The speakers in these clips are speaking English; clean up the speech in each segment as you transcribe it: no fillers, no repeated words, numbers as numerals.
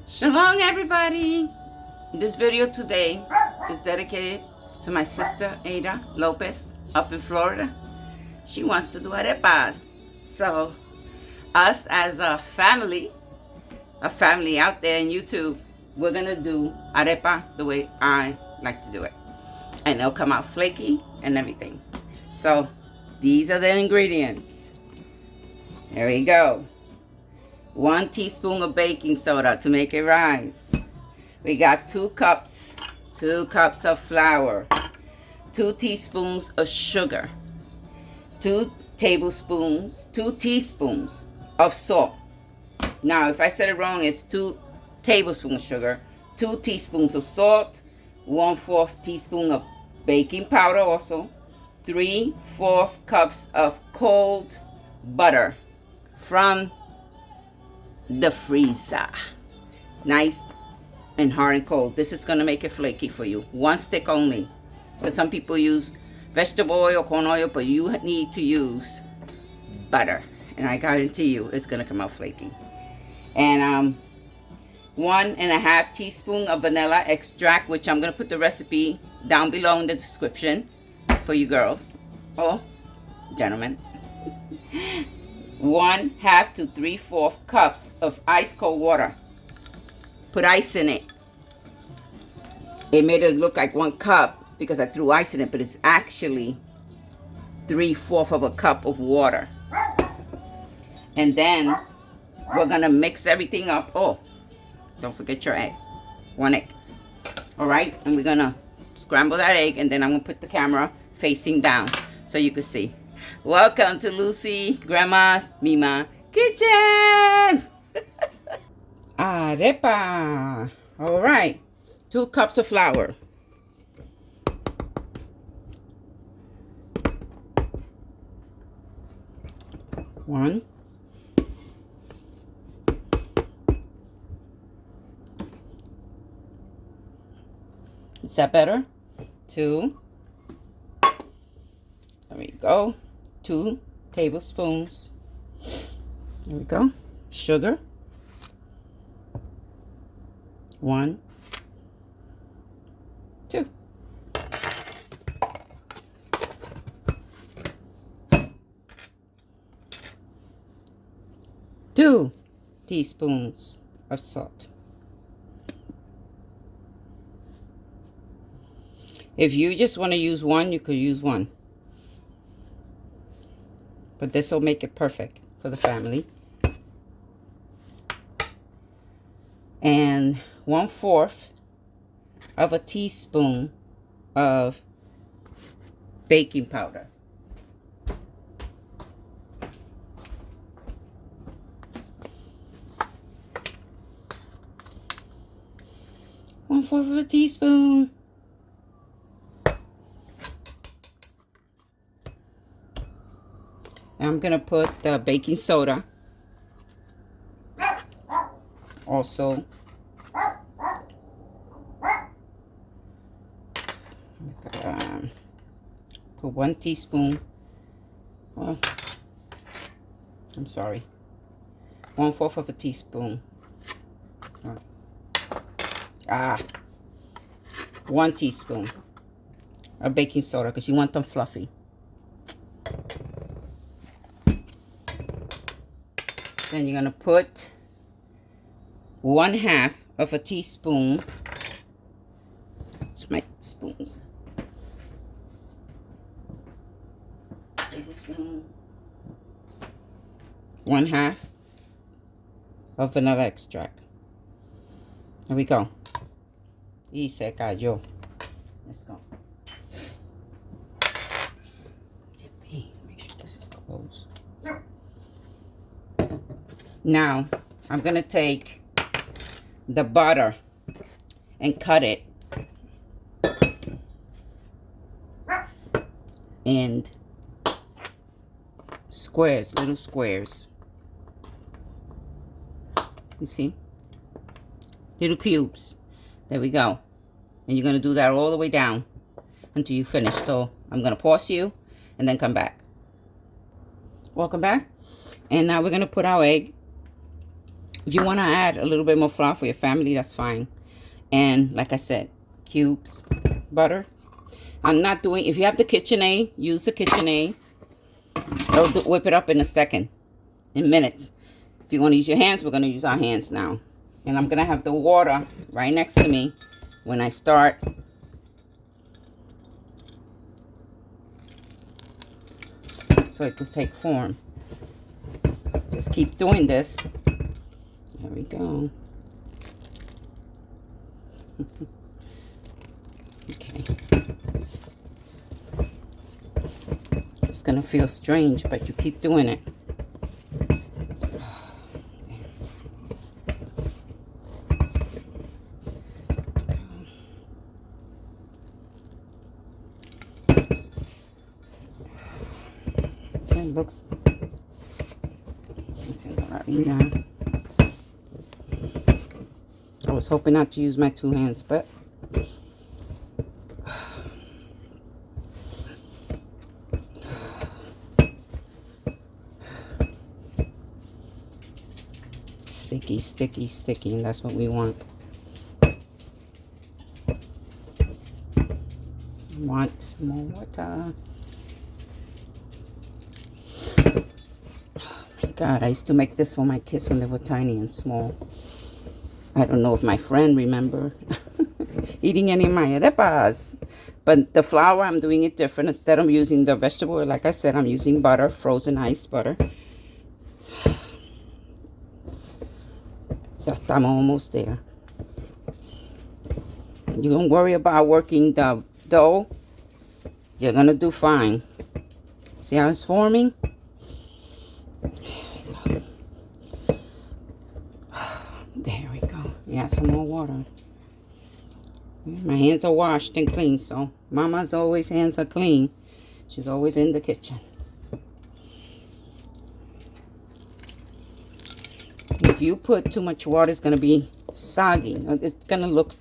Shalom, everybody. This video today is dedicated to my sister Ada Lopez up in Florida. She wants to do arepas. So us as a family out there in YouTube, we're gonna do arepa the way I like to do it, and it'll come out flaky and everything. So these are the ingredients. There we go. 1 teaspoon of baking soda to make it rise. We got 2 cups of flour, 2 teaspoons of sugar, 2 teaspoons of salt. Now, if I said it wrong, it's 2 tablespoons of sugar, 2 teaspoons of salt, 1/4 teaspoon of baking powder also, 3/4 cups of cold butter from the freezer. Nice and hard and cold. This is going to make it flaky for you. 1 stick only. Because some people use vegetable oil, corn oil, but you need to use butter. And I guarantee you it's going to come out flaky. And 1.5 teaspoon of vanilla extract, which I'm going to put the recipe down below in the description for you girls or gentlemen. 1/2 to 3/4 cups of ice cold water. Put ice in it. It made it look like 1 cup because I threw ice in it, but it's actually 3/4 of a cup of water. And then we're gonna mix everything up. Oh, don't forget your egg. 1 egg. All right, and we're gonna scramble that egg, and then I'm gonna put the camera facing down so you can see. Welcome to Lucy Grandma's Mima Kitchen. Arepa. All right. 2 cups of flour. 1. Is that better? 2. There we go. 2 tablespoons. There we go. Sugar. 1, 2. Two teaspoons of salt. If you just want to use 1, you could use 1. But this will make it perfect for the family. And 1/4 of a teaspoon of baking powder. One-fourth of a teaspoon. I'm going to put the baking soda. Also, put 1 teaspoon. Well, I'm sorry. 1/4 of a teaspoon. 1 teaspoon of baking soda because you want them fluffy. Then you're going to put 1/2 of a teaspoon. It's my spoons. Tablespoon. 1/2 of vanilla extract. There we go. Y se cayó. Let's go. Make sure this is closed. Now, I'm going to take the butter and cut it in squares, little squares. You see? Little cubes. There we go. And you're going to do that all the way down until you finish. So I'm going to pause you and then come back. Welcome back. And now we're going to put our egg If you want to add a little bit more flour for your family, that's fine. And like I said, cubes, butter. I'm not doing, if you have the KitchenAid, use the KitchenAid. It'll whip it up in a second, in minutes. If you want to use your hands, we're going to use our hands now. And I'm going to have the water right next to me when I start. So it could take form. Just keep doing this. There we go. Okay. It's gonna feel strange, but you keep doing it. Okay, looks. I was hoping not to use my 2 hands, but sticky, sticky, sticky, and that's what we want. Want some more water. Oh my God, I used to make this for my kids when they were tiny and small. I don't know if my friend remember eating any of my arepas. But the flour, I'm doing it different. Instead of using the vegetable oil, like I said, I'm using butter, frozen ice butter. I'm almost there. You don't worry about working the dough. You're going to do fine. See how it's forming? There we go. Yeah, some more water. My hands are washed and clean, so Mama's always hands are clean. She's always in the kitchen. If you put too much water, it's going to be soggy. It's going to look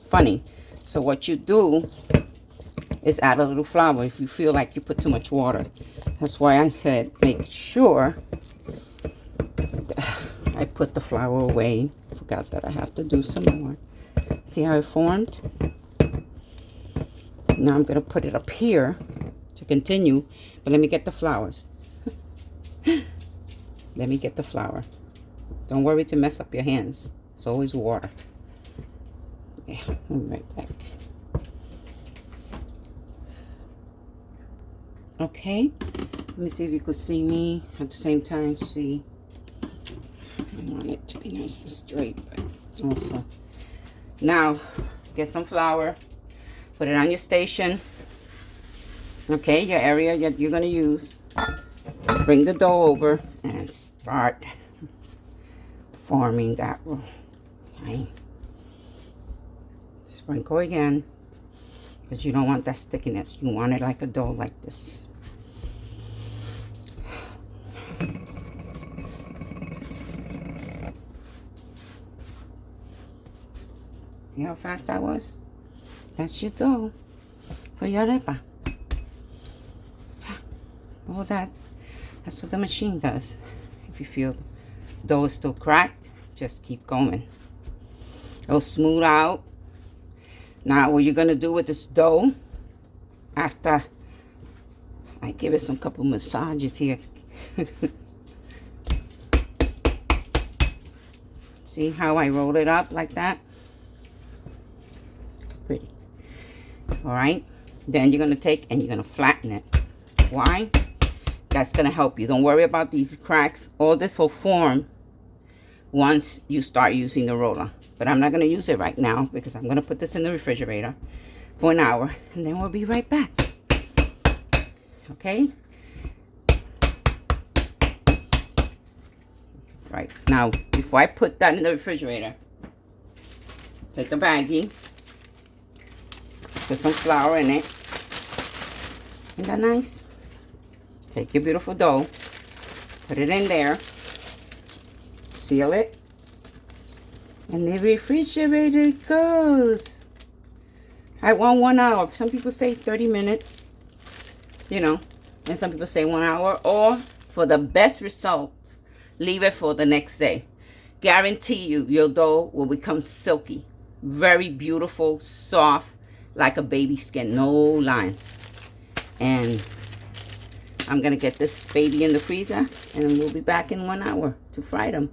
funny. So what you do is add a little flour if you feel like you put too much water. That's why I said make sure I put the flour away. Forgot that I have to do some more. See how it formed? Now I'm going to put it up here to continue. But let me get the flowers. Let me get the flour. Don't worry to mess up your hands. It's always water. Yeah, I'll be right back. Okay. Let me see if you could see me at the same time. See. I want it to be nice and straight, but also. Now, get some flour. Put it on your station. Okay, your area you're going to use. Bring the dough over and start forming that roll. Okay. Sprinkle again, because you don't want that stickiness. You want it like a dough like this. See how fast that was? That's your dough for your arepa. All that. That's what the machine does. If you feel the dough is still cracked, just keep going. It'll smooth out. Now, what you're going to do with this dough, after I give it some couple massages here. See how I roll it up like that? Pretty. All right. Then you're going to take and you're going to flatten it. Why? That's going to help you. Don't worry about these cracks. All this will form once you start using the roller. But I'm not going to use it right now because I'm going to put this in the refrigerator for an hour. And then we'll be right back. Okay? Right. Now, before I put that in the refrigerator, take a baggie. Put some flour in it. Isn't that nice? Take your beautiful dough. Put it in there. Seal it. And the refrigerator goes. I want 1 hour. Some people say 30 minutes. You know. And some people say 1 hour. Or for the best results, leave it for the next day. guarantee you, your dough will become silky. Very beautiful, soft, like a baby skin, no line. And I'm going to get this baby in the freezer, and we'll be back in 1 hour to fry them.